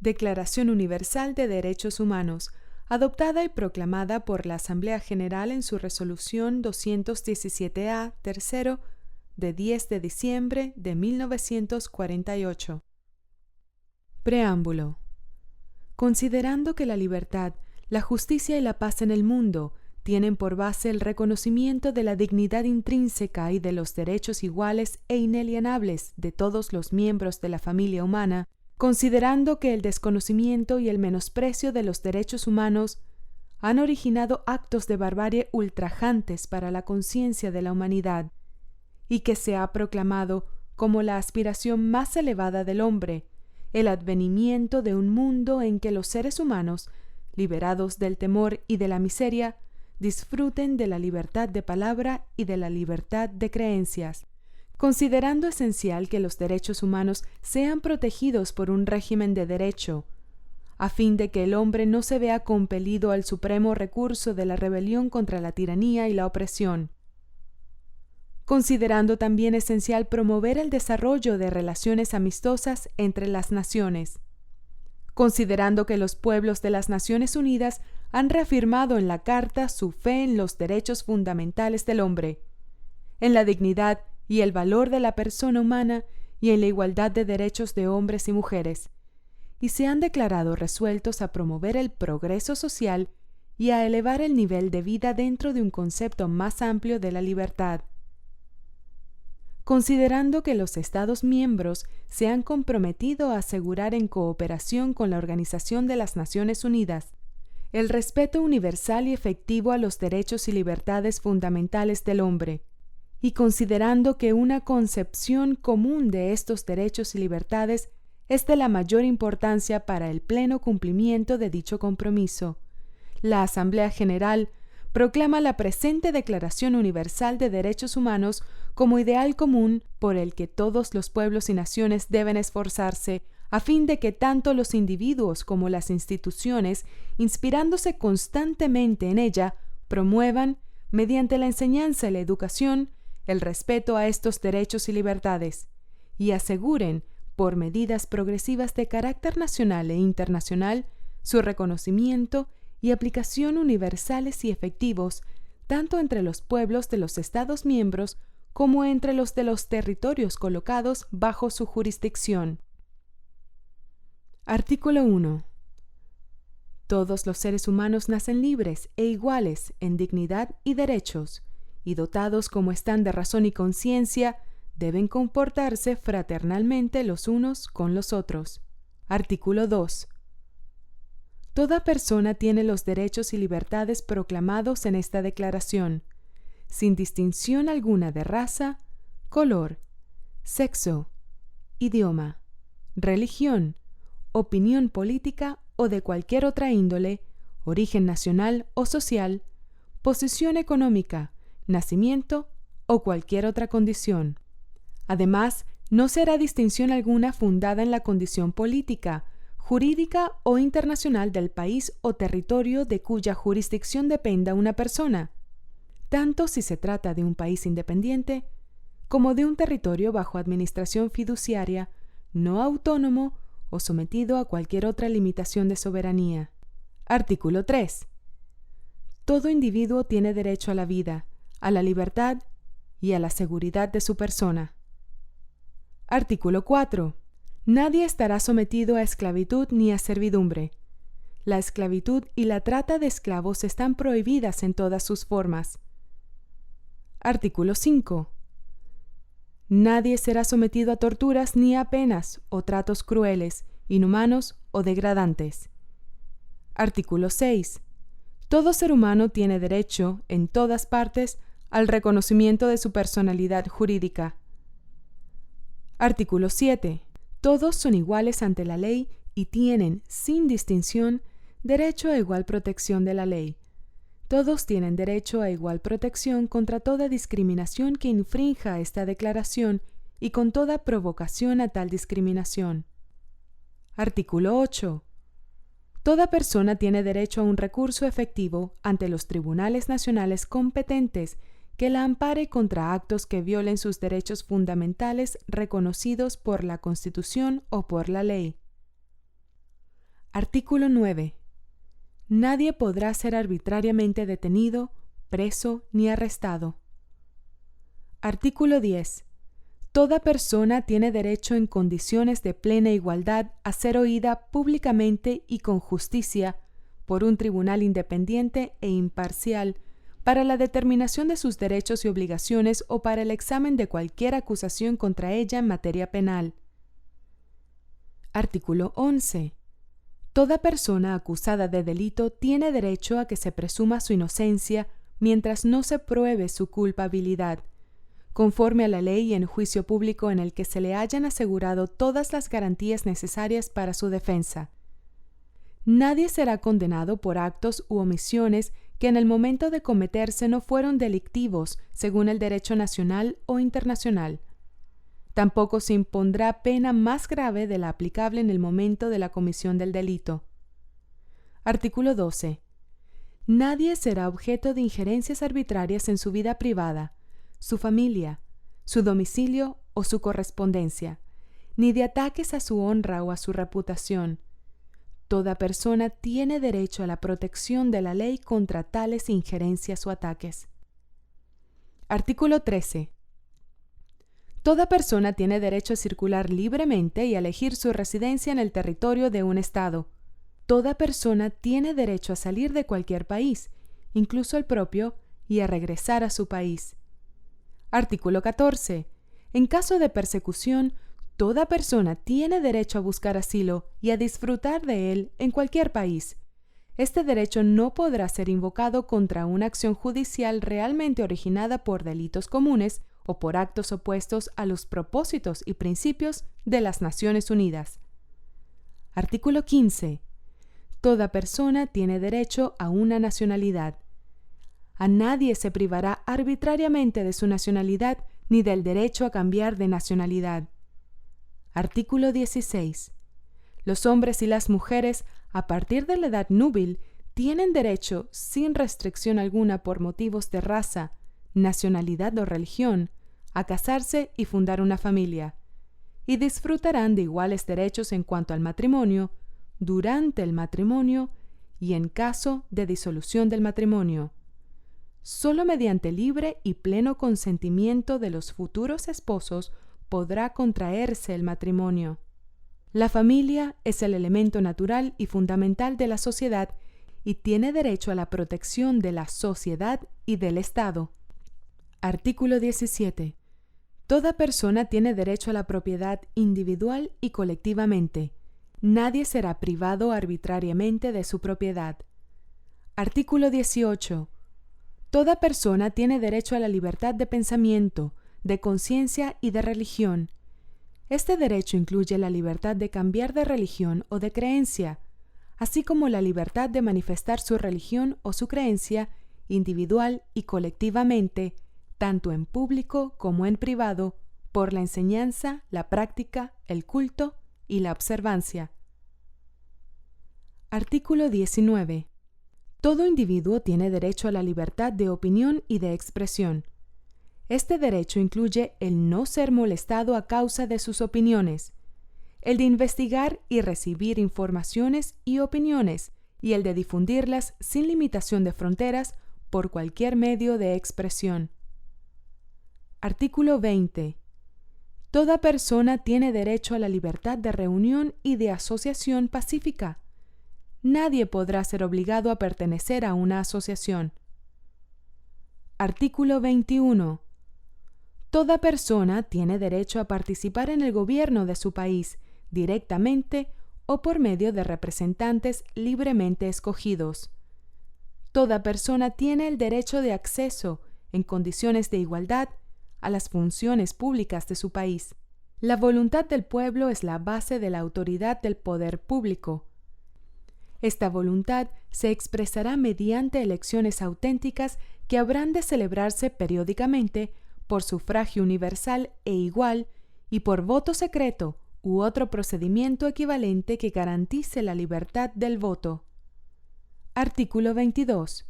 Declaración Universal de Derechos Humanos, adoptada y proclamada por la Asamblea General en su resolución 217A, tercero, de 10 de diciembre de 1948. Preámbulo. Considerando que la libertad, la justicia y la paz en el mundo tienen por base el reconocimiento de la dignidad intrínseca y de los derechos iguales e inalienables de todos los miembros de la familia humana, considerando que el desconocimiento y el menosprecio de los derechos humanos han originado actos de barbarie ultrajantes para la conciencia de la humanidad, y que se ha proclamado como la aspiración más elevada del hombre, el advenimiento de un mundo en que los seres humanos, liberados del temor y de la miseria, disfruten de la libertad de palabra y de la libertad de creencias, considerando esencial que los derechos humanos sean protegidos por un régimen de derecho, a fin de que el hombre no se vea compelido al supremo recurso de la rebelión contra la tiranía y la opresión. Considerando también esencial promover el desarrollo de relaciones amistosas entre las naciones. Considerando que los pueblos de las Naciones Unidas han reafirmado en la Carta su fe en los derechos fundamentales del hombre, en la dignidad y el valor de la persona humana y en la igualdad de derechos de hombres y mujeres, y se han declarado resueltos a promover el progreso social y a elevar el nivel de vida dentro de un concepto más amplio de la libertad. Considerando que los Estados miembros se han comprometido a asegurar en cooperación con la Organización de las Naciones Unidas el respeto universal y efectivo a los derechos y libertades fundamentales del hombre, y considerando que una concepción común de estos derechos y libertades es de la mayor importancia para el pleno cumplimiento de dicho compromiso, la Asamblea General proclama la presente Declaración Universal de Derechos Humanos como ideal común por el que todos los pueblos y naciones deben esforzarse a fin de que tanto los individuos como las instituciones, inspirándose constantemente en ella, promuevan, mediante la enseñanza y la educación, el respeto a estos derechos y libertades, y aseguren, por medidas progresivas de carácter nacional e internacional, su reconocimiento y aplicación universales y efectivos, tanto entre los pueblos de los Estados miembros como entre los de los territorios colocados bajo su jurisdicción. Artículo 1. Todos los seres humanos nacen libres e iguales en dignidad y derechos, y dotados como están de razón y conciencia, deben comportarse fraternalmente los unos con los otros. Artículo 2. Toda persona tiene los derechos y libertades proclamados en esta declaración, sin distinción alguna de raza, color, sexo, idioma, religión, opinión política o de cualquier otra índole, origen nacional o social, posición económica, nacimiento o cualquier otra condición. Además, no se hará distinción alguna fundada en la condición política, jurídica o internacional del país o territorio de cuya jurisdicción dependa una persona, tanto si se trata de un país independiente como de un territorio bajo administración fiduciaria, no autónomo o sometido a cualquier otra limitación de soberanía. Artículo 3. Todo individuo tiene derecho a la vida, a la libertad y a la seguridad de su persona. Artículo 4. Nadie estará sometido a esclavitud ni a servidumbre. La esclavitud y la trata de esclavos están prohibidas en todas sus formas. Artículo 5. Nadie será sometido a torturas ni a penas o tratos crueles, inhumanos o degradantes. Artículo 6. Todo ser humano tiene derecho, en todas partes, al reconocimiento de su personalidad jurídica. Artículo 7. Todos son iguales ante la ley y tienen, sin distinción, derecho a igual protección de la ley. Todos tienen derecho a igual protección contra toda discriminación que infrinja esta declaración y con toda provocación a tal discriminación. Artículo 8. Toda persona tiene derecho a un recurso efectivo ante los tribunales nacionales competentes que la ampare contra actos que violen sus derechos fundamentales reconocidos por la Constitución o por la ley. Artículo 9. Nadie podrá ser arbitrariamente detenido, preso ni arrestado. Artículo 10. Toda persona tiene derecho en condiciones de plena igualdad a ser oída públicamente y con justicia por un tribunal independiente e imparcial para la determinación de sus derechos y obligaciones o para el examen de cualquier acusación contra ella en materia penal. Artículo 11. Toda persona acusada de delito tiene derecho a que se presuma su inocencia mientras no se pruebe su culpabilidad, conforme a la ley y en juicio público en el que se le hayan asegurado todas las garantías necesarias para su defensa. Nadie será condenado por actos u omisiones que en el momento de cometerse no fueron delictivos según el derecho nacional o internacional. Tampoco se impondrá pena más grave de la aplicable en el momento de la comisión del delito. Artículo 12. Nadie será objeto de injerencias arbitrarias en su vida privada, su familia, su domicilio o su correspondencia, ni de ataques a su honra o a su reputación. Toda persona tiene derecho a la protección de la ley contra tales injerencias o ataques. Artículo 13. Toda persona tiene derecho a circular libremente y a elegir su residencia en el territorio de un Estado. Toda persona tiene derecho a salir de cualquier país, incluso el propio, y a regresar a su país. Artículo 14. En caso de persecución, toda persona tiene derecho a buscar asilo y a disfrutar de él en cualquier país. Este derecho no podrá ser invocado contra una acción judicial realmente originada por delitos comunes o por actos opuestos a los propósitos y principios de las Naciones Unidas. Artículo 15. Toda persona tiene derecho a una nacionalidad. A nadie se privará arbitrariamente de su nacionalidad ni del derecho a cambiar de nacionalidad. Artículo 16. Los hombres y las mujeres, a partir de la edad núbil, tienen derecho, sin restricción alguna por motivos de raza, nacionalidad o religión, a casarse y fundar una familia, y disfrutarán de iguales derechos en cuanto al matrimonio, durante el matrimonio y en caso de disolución del matrimonio. Solo mediante libre y pleno consentimiento de los futuros esposos podrá contraerse el matrimonio. La familia es el elemento natural y fundamental de la sociedad y tiene derecho a la protección de la sociedad y del Estado. Artículo 17. Toda persona tiene derecho a la propiedad individual y colectivamente. Nadie será privado arbitrariamente de su propiedad. Artículo 18. Toda persona tiene derecho a la libertad de pensamiento, de conciencia y de religión. Este derecho incluye la libertad de cambiar de religión o de creencia, así como la libertad de manifestar su religión o su creencia individual y colectivamente, tanto en público como en privado, por la enseñanza, la práctica, el culto y la observancia. Artículo 19. Todo individuo tiene derecho a la libertad de opinión y de expresión. Este derecho incluye el no ser molestado a causa de sus opiniones, el de investigar y recibir informaciones y opiniones, y el de difundirlas sin limitación de fronteras por cualquier medio de expresión. Artículo 20. Toda persona tiene derecho a la libertad de reunión y de asociación pacífica. Nadie podrá ser obligado a pertenecer a una asociación. Artículo 21. Toda persona tiene derecho a participar en el gobierno de su país, directamente o por medio de representantes libremente escogidos. Toda persona tiene el derecho de acceso, en condiciones de igualdad, a las funciones públicas de su país. La voluntad del pueblo es la base de la autoridad del poder público. Esta voluntad se expresará mediante elecciones auténticas que habrán de celebrarse periódicamente por sufragio universal e igual y por voto secreto u otro procedimiento equivalente que garantice la libertad del voto. Artículo 22.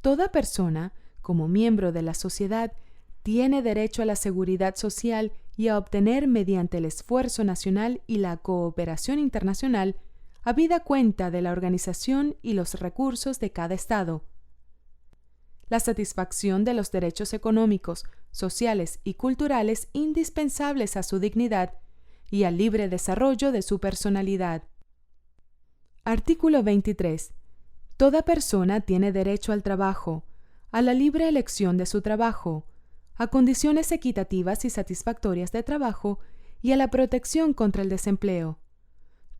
Toda persona, como miembro de la sociedad, tiene derecho a la seguridad social y a obtener mediante el esfuerzo nacional y la cooperación internacional habida cuenta de la organización y los recursos de cada Estado. La satisfacción de los derechos económicos, sociales y culturales indispensables a su dignidad y al libre desarrollo de su personalidad. Artículo 23. Toda persona tiene derecho al trabajo, a la libre elección de su trabajo, a condiciones equitativas y satisfactorias de trabajo y a la protección contra el desempleo.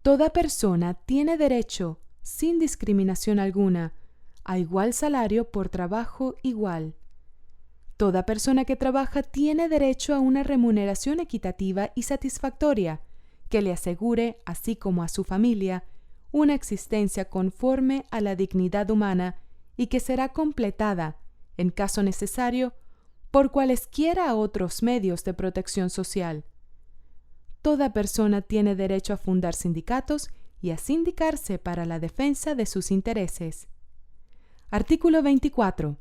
Toda persona tiene derecho, sin discriminación alguna, a igual salario por trabajo igual. Toda persona que trabaja tiene derecho a una remuneración equitativa y satisfactoria que le asegure, así como a su familia, una existencia conforme a la dignidad humana y que será completada, en caso necesario, por cualesquiera otros medios de protección social. Toda persona tiene derecho a fundar sindicatos y a sindicarse para la defensa de sus intereses. Artículo 24.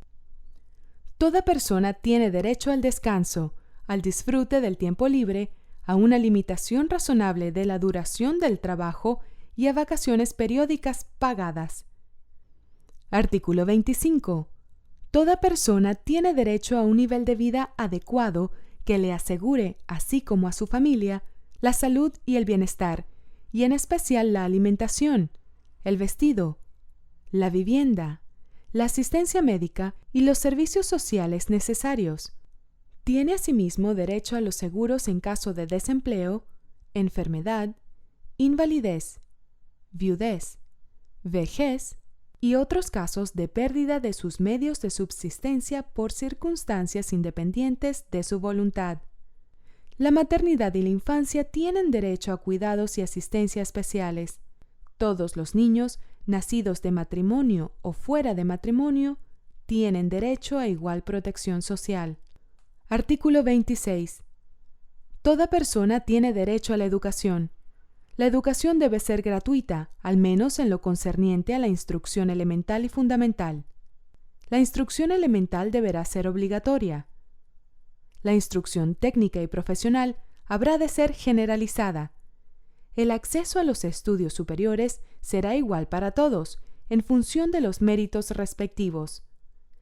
Toda persona tiene derecho al descanso, al disfrute del tiempo libre, a una limitación razonable de la duración del trabajo y a vacaciones periódicas pagadas. Artículo 25. Toda persona tiene derecho a un nivel de vida adecuado que le asegure, así como a su familia, la salud y el bienestar, y en especial la alimentación, el vestido, la vivienda, la asistencia médica y los servicios sociales necesarios. Tiene asimismo derecho a los seguros en caso de desempleo, enfermedad, invalidez, viudez, vejez y otros casos de pérdida de sus medios de subsistencia por circunstancias independientes de su voluntad. La maternidad y la infancia tienen derecho a cuidados y asistencia especiales. Todos los niños, nacidos de matrimonio o fuera de matrimonio, tienen derecho a igual protección social. Artículo 26. Toda persona tiene derecho a la educación. La educación debe ser gratuita, al menos en lo concerniente a la instrucción elemental y fundamental. La instrucción elemental deberá ser obligatoria. La instrucción técnica y profesional habrá de ser generalizada. El acceso a los estudios superiores será igual para todos, en función de los méritos respectivos.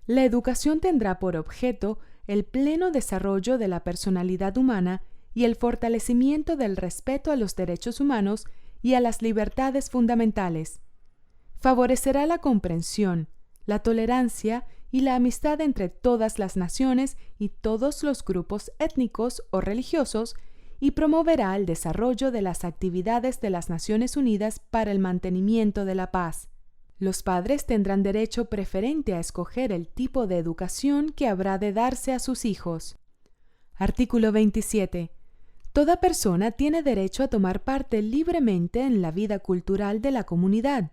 La educación tendrá por objeto el pleno desarrollo de la personalidad humana y el fortalecimiento del respeto a los derechos humanos y a las libertades fundamentales. Favorecerá la comprensión, la tolerancia y la amistad entre todas las naciones y todos los grupos étnicos o religiosos y promoverá el desarrollo de las actividades de las Naciones Unidas para el mantenimiento de la paz. Los padres tendrán derecho preferente a escoger el tipo de educación que habrá de darse a sus hijos. Artículo 27. Toda persona tiene derecho a tomar parte libremente en la vida cultural de la comunidad,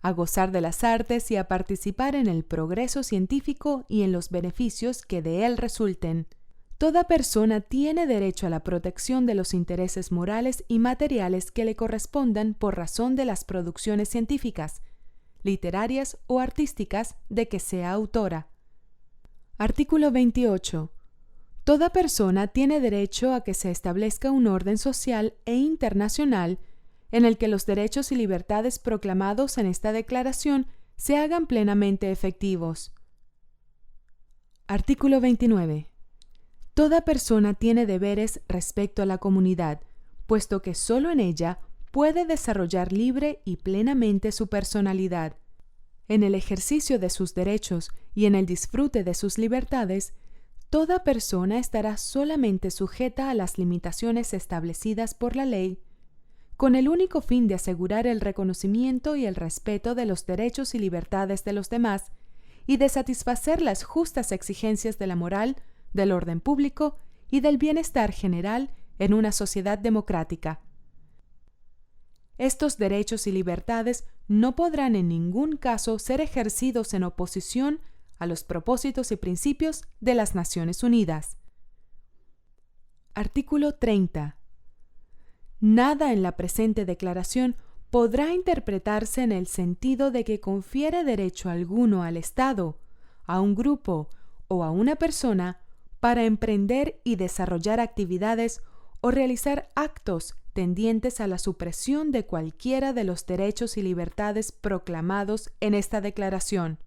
a gozar de las artes y a participar en el progreso científico y en los beneficios que de él resulten. Toda persona tiene derecho a la protección de los intereses morales y materiales que le correspondan por razón de las producciones científicas, literarias o artísticas de que sea autora. Artículo 28. Toda persona tiene derecho a que se establezca un orden social e internacional en el que los derechos y libertades proclamados en esta declaración se hagan plenamente efectivos. Artículo 29. Toda persona tiene deberes respecto a la comunidad, puesto que sólo en ella puede desarrollar libre y plenamente su personalidad. En el ejercicio de sus derechos y en el disfrute de sus libertades, toda persona estará solamente sujeta a las limitaciones establecidas por la ley, con el único fin de asegurar el reconocimiento y el respeto de los derechos y libertades de los demás y de satisfacer las justas exigencias de la moral, del orden público y del bienestar general en una sociedad democrática. Estos derechos y libertades no podrán en ningún caso ser ejercidos en oposición a los propósitos y principios de las Naciones Unidas. Artículo 30. Nada en la presente declaración podrá interpretarse en el sentido de que confiere derecho alguno al Estado, a un grupo o a una persona para emprender y desarrollar actividades o realizar actos tendientes a la supresión de cualquiera de los derechos y libertades proclamados en esta declaración.